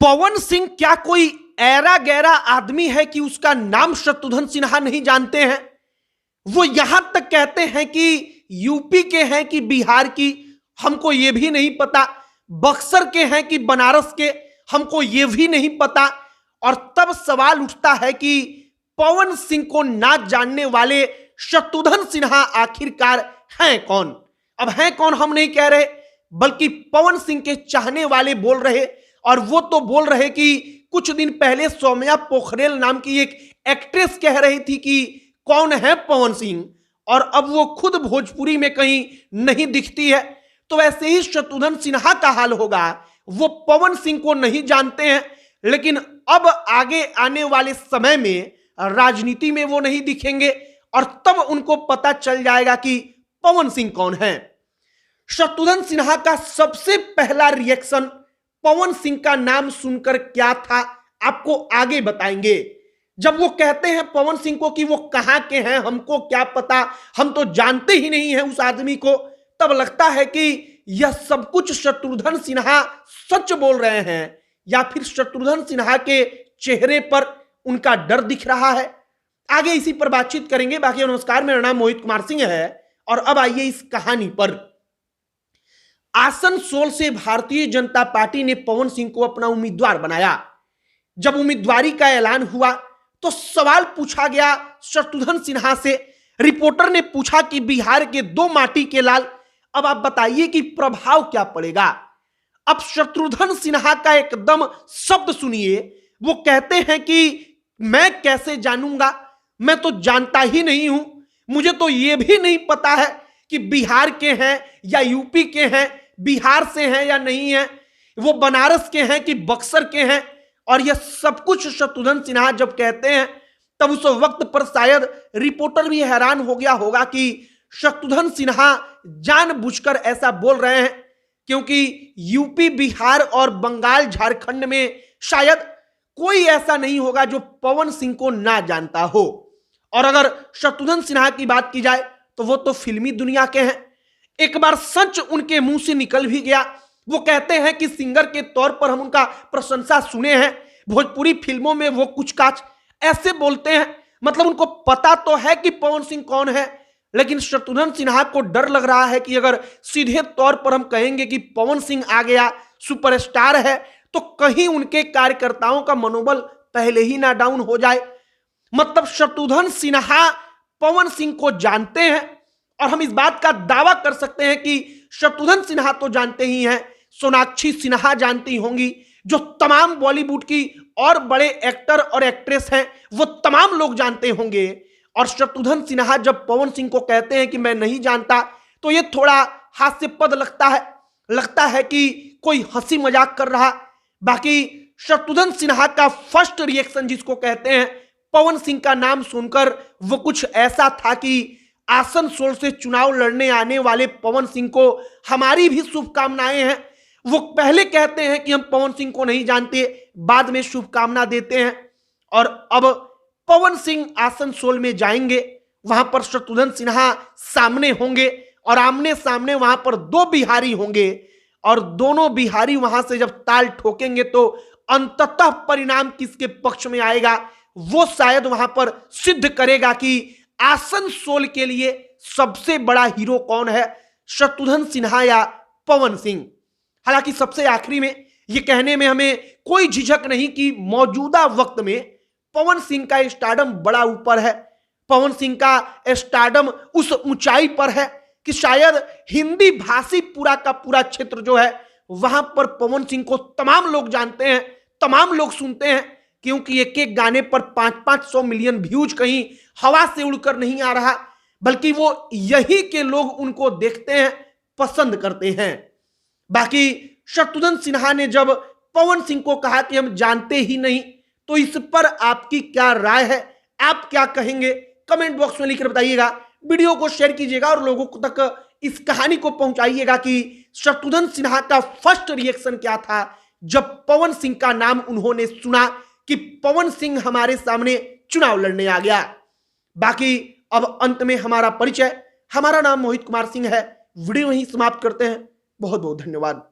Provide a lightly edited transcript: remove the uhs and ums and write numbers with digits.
पवन सिंह क्या कोई ऐरा गैरा आदमी है कि उसका नाम शत्रुघ्न सिन्हा नहीं जानते हैं। वो यहां तक कहते हैं कि यूपी के हैं कि बिहार की, हमको यह भी नहीं पता। बक्सर के हैं कि बनारस के, हमको यह भी नहीं पता। और तब सवाल उठता है कि पवन सिंह को ना जानने वाले शत्रुघ्न सिन्हा आखिरकार हैं कौन। अब हैं कौन हम नहीं कह रहे, बल्कि पवन सिंह के चाहने वाले बोल रहे। और वो तो बोल रहे कि कुछ दिन पहले सौम्या पोखरेल नाम की एक एक्ट्रेस कह रही थी कि कौन है पवन सिंह, और अब वो खुद भोजपुरी में कहीं नहीं दिखती है। तो वैसे ही शत्रुघ्न सिन्हा का हाल होगा। वो पवन सिंह को नहीं जानते हैं, लेकिन अब आगे आने वाले समय में राजनीति में वो नहीं दिखेंगे और तब उनको पता चल जाएगा कि पवन सिंह कौन है। शत्रुघ्न सिन्हा का सबसे पहला रिएक्शन पवन सिंह का नाम सुनकर क्या था, आपको आगे बताएंगे। जब वो कहते हैं पवन सिंह को कि वो कहां के हैं, हमको क्या पता, हम तो जानते ही नहीं हैं उस आदमी को, तब लगता है कि यह सब कुछ शत्रुघ्न सिन्हा सच बोल रहे हैं या फिर शत्रुघ्न सिन्हा के चेहरे पर उनका डर दिख रहा है। आगे इसी पर बातचीत करेंगे। बाकी नमस्कार, मेरा नाम मोहित कुमार सिंह है और अब आइए इस कहानी पर। आसनसोल से भारतीय जनता पार्टी ने पवन सिंह को अपना उम्मीदवार बनाया। जब उम्मीदवारी का ऐलान हुआ तो सवाल पूछा गया शत्रुघ्न सिन्हा से। रिपोर्टर ने पूछा कि बिहार के दो माटी के लाल, अब आप बताइए कि प्रभाव क्या पड़ेगा। अब शत्रुघ्न सिन्हा का एकदम शब्द सुनिए। वो कहते हैं कि मैं कैसे जानूंगा, मैं तो जानता ही नहीं हूं, मुझे तो यह भी नहीं पता है कि बिहार के हैं या यूपी के हैं, बिहार से हैं या नहीं है, वो बनारस के हैं कि बक्सर के हैं। और यह सब कुछ शत्रुघ्न सिन्हा जब कहते हैं तब उस वक्त पर शायद रिपोर्टर भी हैरान हो गया होगा कि शत्रुघ्न सिन्हा जानबूझकर ऐसा बोल रहे हैं, क्योंकि यूपी, बिहार और बंगाल, झारखंड में शायद कोई ऐसा नहीं होगा जो पवन सिंह को ना जानता हो। और अगर शत्रुघ्न सिन्हा की बात की जाए तो वो तो फिल्मी दुनिया के हैं। एक बार सच उनके मुंह से निकल भी गया। वो कहते हैं कि सिंगर के तौर पर हम उनका प्रशंसा सुने हैं, भोजपुरी फिल्मों में वो कुछ काच ऐसे बोलते हैं। मतलब उनको पता तो है कि पवन सिंह कौन है, लेकिन शत्रुघ्न सिन्हा को डर लग रहा है कि अगर सीधे तौर पर हम कहेंगे कि पवन सिंह आ गया, सुपरस्टार है, तो कहीं उनके कार्यकर्ताओं का मनोबल पहले ही ना डाउन हो जाए। मतलब शत्रुघ्न सिन्हा पवन सिंह को जानते हैं और हम इस बात का दावा कर सकते हैं कि शत्रुघ्न सिन्हा तो जानते ही हैं, सोनाक्षी सिन्हा जानती होंगी, जो तमाम बॉलीवुड की और बड़े एक्टर और एक्ट्रेस हैं वो तमाम लोग जानते होंगे। और शत्रुघ्न सिन्हा जब पवन सिंह को कहते हैं कि मैं नहीं जानता, तो ये थोड़ा हास्यास्पद लगता है कि कोई हंसी मजाक कर रहा। बाकी शत्रुघ्न सिन्हा का फर्स्ट रिएक्शन जिसको कहते हैं पवन सिंह का नाम सुनकर, वो कुछ ऐसा था कि आसनसोल से चुनाव लड़ने आने वाले पवन सिंह को हमारी भी शुभकामनाएं हैं। वो पहले कहते हैं कि हम पवन सिंह को नहीं जानते, बाद में शुभकामना देते हैं। और अब पवन सिंह आसनसोल में जाएंगे, वहां पर शत्रुघ्न सिन्हा सामने होंगे और आमने सामने वहां पर दो बिहारी होंगे। और दोनों बिहारी वहां से जब ताल ठोकेंगे तो अंततः परिणाम किसके पक्ष में आएगा, वो शायद वहां पर सिद्ध करेगा कि आसनसोल के लिए सबसे बड़ा हीरो कौन है, शत्रुघ्न सिन्हा या पवन सिंह। हालांकि सबसे आखिरी में यह कहने में हमें कोई झिझक नहीं कि मौजूदा वक्त में पवन सिंह का स्टारडम बड़ा ऊपर है। पवन सिंह का स्टारडम उस ऊंचाई पर है कि शायद हिंदी भाषी पूरा का पूरा क्षेत्र जो है वहां पर पवन सिंह को तमाम लोग जानते हैं, तमाम लोग सुनते हैं, क्योंकि एक एक गाने पर 500-500 मिलियन व्यूज कहीं हवा से उड़कर नहीं आ रहा, बल्कि वो यही के लोग उनको देखते हैं, पसंद करते हैं। बाकी शत्रुघ्न सिन्हा ने जब पवन सिंह को कहा कि हम जानते ही नहीं, तो इस पर आपकी क्या राय है, आप क्या कहेंगे, कमेंट बॉक्स में लिखकर बताइएगा। वीडियो को शेयर कीजिएगा और लोगों तक इस कहानी को पहुंचाइएगा कि शत्रुघ्न सिन्हा का फर्स्ट रिएक्शन क्या था जब पवन सिंह का नाम उन्होंने सुना कि पवन सिंह हमारे सामने चुनाव लड़ने आ गया। बाकी अब अंत में हमारा परिचय, हमारा नाम मोहित कुमार सिंह है। वीडियो यहीं समाप्त करते हैं। बहुत बहुत धन्यवाद।